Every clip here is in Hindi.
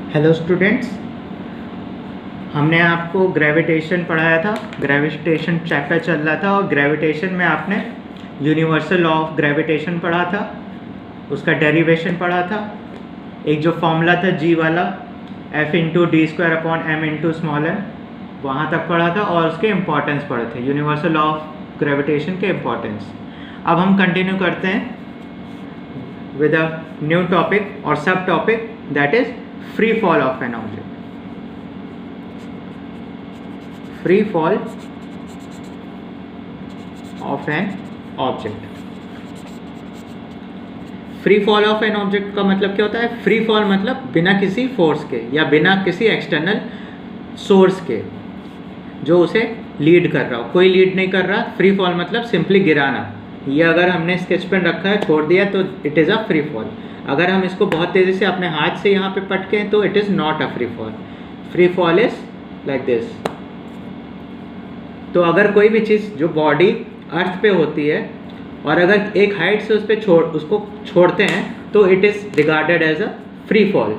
हेलो स्टूडेंट्स, हमने आपको ग्रेविटेशन पढ़ाया था। ग्रेविटेशन चैप्टर चल रहा था और ग्रेविटेशन में आपने यूनिवर्सल लॉ ऑफ ग्रेविटेशन पढ़ा था, उसका डेरिवेशन पढ़ा था। एक जो फॉर्मूला था जी वाला, F into D square upon M into small M, वहाँ तक पढ़ा था और उसके इम्पॉर्टेंस पढ़े थे, यूनिवर्सल लॉ ऑफ ग्रेविटेशन के इम्पॉर्टेंस। अब हम कंटिन्यू करते हैं with a new topic or subtopic, that is free fall of an object. Free fall of an object. Free fall of an object का मतलब क्या होता है? फ्री फॉल मतलब बिना किसी फोर्स के या बिना किसी एक्सटर्नल सोर्स के, जो उसे लीड कर रहा हो। कोई लीड नहीं कर रहा। फ्री फॉल मतलब सिंपली गिराना। ये अगर हमने स्केच पेन रखा है, छोड़ दिया, तो it is a free fall. अगर हम इसको बहुत तेज़ी से अपने हाथ से यहाँ पे पटकें तो it is not a free fall. Free fall is like this. तो अगर कोई भी चीज़ जो बॉडी अर्थ पे होती है और अगर एक हाइट से उसको छोड़ते हैं तो it is regarded as a free fall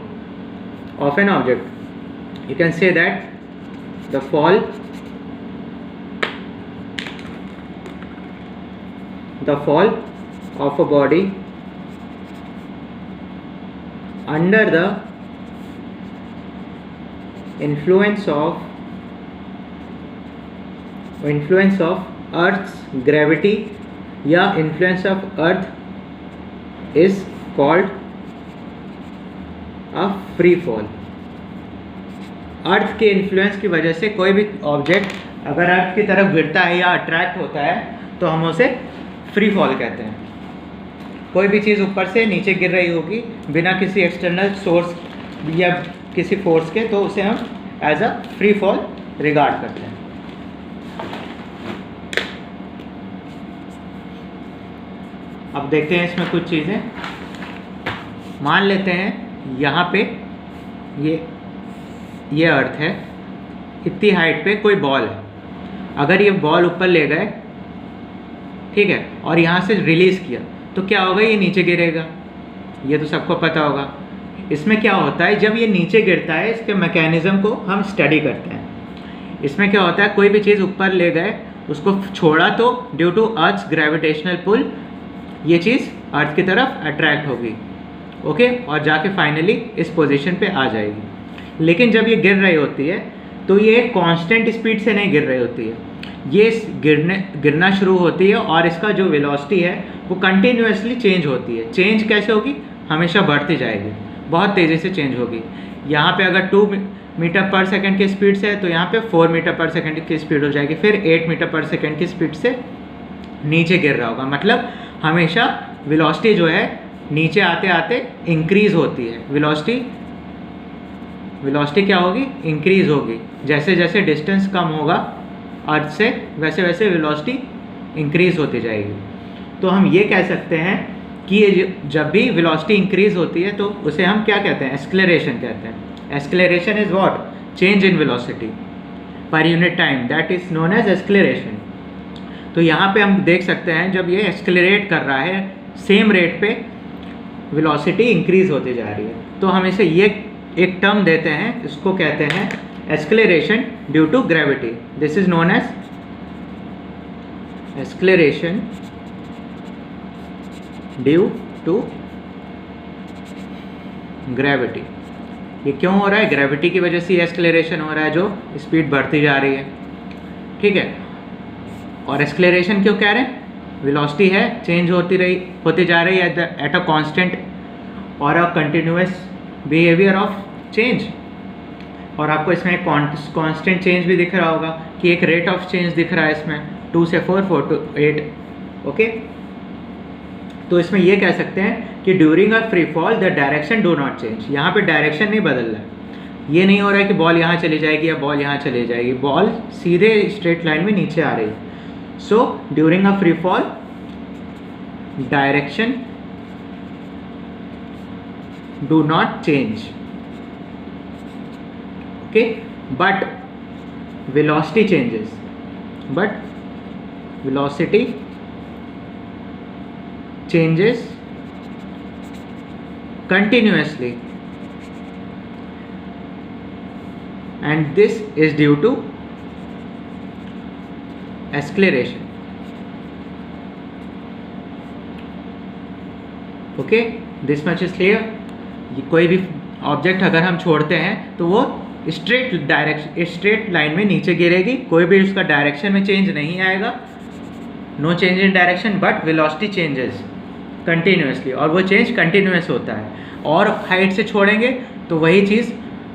of an object. You can say that the fall of a body under the influence of Earth's gravity या influence of Earth is called a free fall। अर्थ के इन्फ्लुएंस की वजह से कोई भी ऑब्जेक्ट अगर अर्थ की तरफ गिरता है या अट्रैक्ट होता है तो हम उसे फ्री फॉल कहते हैं। कोई भी चीज़ ऊपर से नीचे गिर रही होगी बिना किसी एक्सटर्नल सोर्स या किसी फोर्स के, तो उसे हम as a free fall regard करते हैं। अब देखते हैं इसमें कुछ चीज़ें। मान लेते हैं यहाँ पे ये अर्थ है, इतनी हाइट पे कोई बॉल है। अगर ये बॉल ऊपर ले गए, ठीक है, और यहाँ से रिलीज़ किया तो क्या होगा? ये नीचे गिरेगा। ये तो सबको पता होगा। इसमें क्या होता है, जब ये नीचे गिरता है इसके मैकेनिज़्म को हम स्टडी करते हैं। इसमें क्या होता है, कोई भी चीज़ ऊपर ले गए, उसको छोड़ा तो due to earth's gravitational pull ये चीज़ अर्थ की तरफ अट्रैक्ट होगी, ओके, और जाके फाइनली इस पोजीशन पे आ जाएगी। लेकिन जब ये गिर रही होती है तो ये कांस्टेंट स्पीड से नहीं गिर रही होती है। ये गिरना शुरू होती है और इसका जो वेलोसिटी है वो कंटिन्यूसली चेंज होती है। चेंज कैसे होगी? हमेशा बढ़ती जाएगी, बहुत तेज़ी से चेंज होगी। यहाँ पे अगर 2 मीटर पर सेकंड की स्पीड से है तो यहाँ पे 4 मीटर पर सेकंड की स्पीड हो जाएगी, फिर 8 मीटर पर सेकंड की स्पीड से नीचे गिर रहा होगा। मतलब हमेशा वेलोसिटी जो है नीचे आते आते इंक्रीज़ होती है। वेलोसिटी क्या होगी? इंक्रीज़ होगी। जैसे जैसे डिस्टेंस कम होगा अर्थ से, वैसे वैसे वेलोसिटी इंक्रीज़ होती जाएगी। तो हम ये कह सकते हैं कि ये जब भी वेलोसिटी इंक्रीज़ होती है तो उसे हम क्या कहते हैं? एक्सेलरेशन कहते हैं। Acceleration is what? Change in velocity per unit time, that is known as acceleration. तो यहाँ पे हम देख सकते हैं जब ये एक्सेलरेट कर रहा है सेम रेट पे वेलोसिटी इंक्रीज़ होती जा रही है। तो हम इसे ये एक टर्म देते हैं, इसको कहते हैं acceleration due to gravity. This is known as acceleration due to gravity. ये क्यों हो रहा है? ग्रेविटी की वजह से ये एक्सेलरेशन हो रहा है, जो स्पीड बढ़ती जा रही है, ठीक है। और एक्सेलरेशन क्यों कह रहे हैं? वेलोसिटी है, चेंज होती जा रही है एट अ कांस्टेंट और a continuous behaviour of change. और आपको इसमें एक कांस्टेंट चेंज भी दिख रहा होगा कि एक रेट ऑफ चेंज दिख रहा है इसमें 2 से 4, 4 to 8, ओके। तो इसमें ये कह सकते हैं कि during a free fall the direction do not change. यहाँ पे डायरेक्शन नहीं बदल रहा है। ये नहीं हो रहा है कि बॉल यहाँ चली जाएगी या बॉल यहाँ चली जाएगी। बॉल सीधे स्ट्रेट लाइन में नीचे आ रही है। So during a free fall direction do not change, okay, but velocity changes, continuously and this is due to acceleration. Okay, this much is clear. कोई भी ऑब्जेक्ट अगर हम छोड़ते हैं तो वो स्ट्रेट लाइन में नीचे गिरेगी, कोई भी उसका डायरेक्शन में चेंज नहीं आएगा, no change in direction, but velocity changes continuously, और वो चेंज कंटिन्यूस होता है। और हाइट से छोड़ेंगे तो वही चीज़,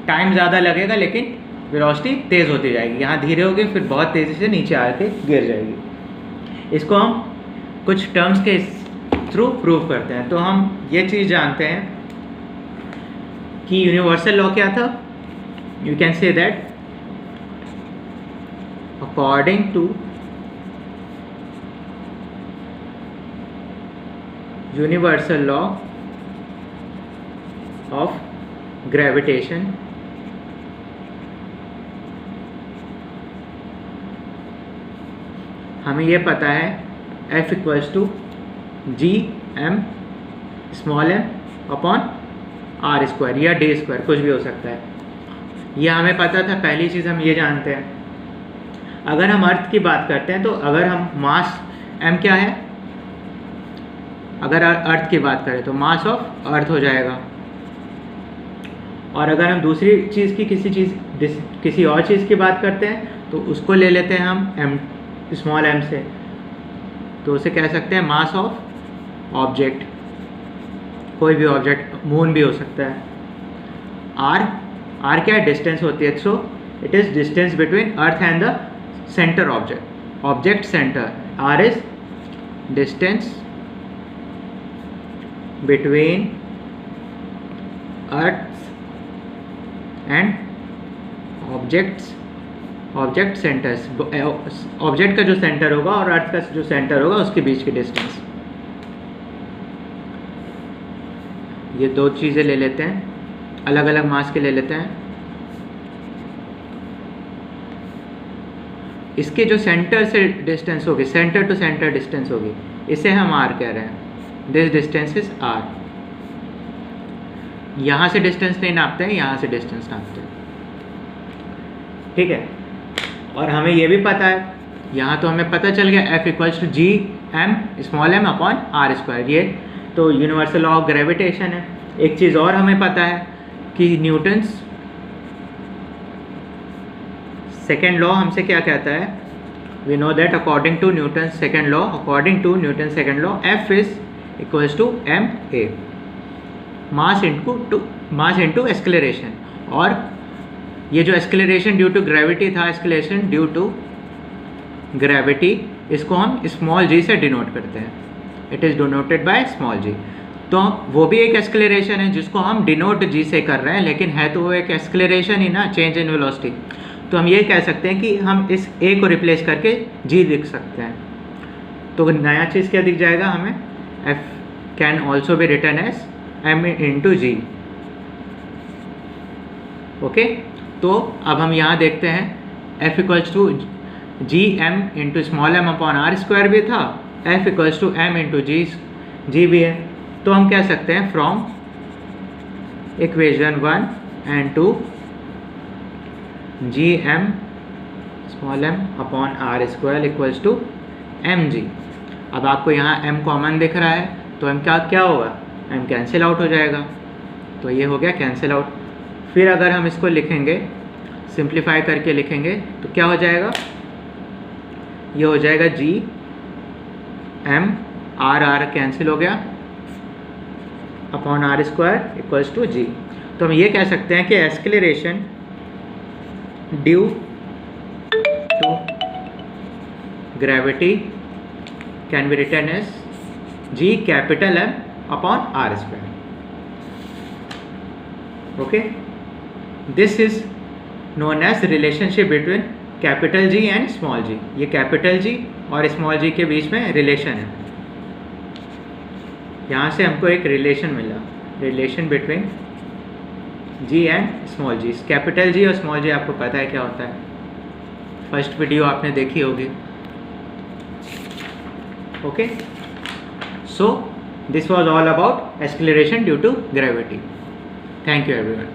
टाइम ज़्यादा लगेगा लेकिन वेलोसिटी तेज़ होती जाएगी, यहाँ धीरे होगी फिर बहुत तेज़ी से नीचे आके गिर जाएगी। इसको हम कुछ टर्म्स के थ्रू प्रूव करते हैं। तो हम ये चीज़ जानते हैं कि यूनिवर्सल लॉ क्या था। You can say that according to universal law of gravitation, हमें ये पता है F equals to G M small M upon R square या डी स्क्वायर, कुछ भी हो सकता है। ये हमें पता था। पहली चीज़ हम ये जानते हैं, अगर हम अर्थ की बात करते हैं तो अगर हम मास एम क्या है, अगर अर्थ की बात करें तो मास ऑफ अर्थ हो जाएगा। और अगर हम दूसरी चीज़ की किसी और चीज़ की बात करते हैं तो उसको ले लेते हैं हम एम स्मॉल एम से, तो उसे कह सकते हैं मास ऑफ ऑब्जेक्ट, कोई भी ऑब्जेक्ट, मून भी हो सकता है। आर क्या डिस्टेंस होती है, so it is distance between earth and the centre object centre. R is distance between earth and object centres, object का जो सेंटर होगा और अर्थ का जो सेंटर होगा उसके बीच की डिस्टेंस। ये दो चीज़ें ले लेते हैं, अलग अलग मास के ले लेते हैं। इसके जो सेंटर से डिस्टेंस होगी, सेंटर टू सेंटर डिस्टेंस होगी, इसे हम आर कह रहे हैं। This distance is R. यहाँ से डिस्टेंस नहीं नापते हैं, यहाँ से डिस्टेंस नापते हैं, ठीक है। और हमें ये भी पता है, यहाँ तो हमें पता चल गया F equals to G M small M upon R square, ये तो यूनिवर्सल लॉ ऑफ ग्रेविटेशन है। एक चीज़ और हमें पता है कि न्यूटन्स सेकेंड लॉ हमसे क्या कहता है, we know that according to Newton's second law F is equals to M A, mass into acceleration. और ये जो एक्सेलरेशन ड्यू टू ग्रेविटी था, एक्सेलरेशन ड्यू टू ग्रेविटी, इसको हम स्मॉल जी से डिनोट करते हैं, it is denoted by small G. तो वो भी एक एक्सेलरेशन है जिसको हम डिनोट जी से कर रहे हैं, लेकिन है तो वो एक एक्सेलरेशन ही ना, चेंज इन वेलोसिटी। तो हम ये कह सकते हैं कि हम इस ए को रिप्लेस करके जी लिख सकते हैं। तो नया चीज़ क्या दिख जाएगा हमें, F can also be written as M into G. Okay, तो अब हम यहाँ देखते हैं F equals to G M into small M upon R square भी था, F equals to M into G भी है। तो हम कह सकते हैं from equation 1 and 2 G M small M upon R square equals to M G. अब आपको यहाँ m कॉमन दिख रहा है तो m क्या होगा, m कैंसिल आउट हो जाएगा, तो ये हो गया कैंसिल आउट। फिर अगर हम इसको लिखेंगे, सिंप्लीफाई करके लिखेंगे तो क्या हो जाएगा, ये हो जाएगा जी एम आर कैंसिल हो गया upon R square equals to G. तो हम ये कह सकते हैं कि acceleration due to gravity can be written as G capital M upon R square. Okay, this is known as relationship between capital G and small G. ये कैपिटल जी और स्मॉल जी के बीच में रिलेशन है, यहाँ से हमको एक रिलेशन मिला, relation between G and small G. Capital G और स्मॉल जी आपको पता है क्या होता है, फर्स्ट वीडियो आपने देखी होगी। Okay, so this was all about acceleration due to gravity. Thank you everyone.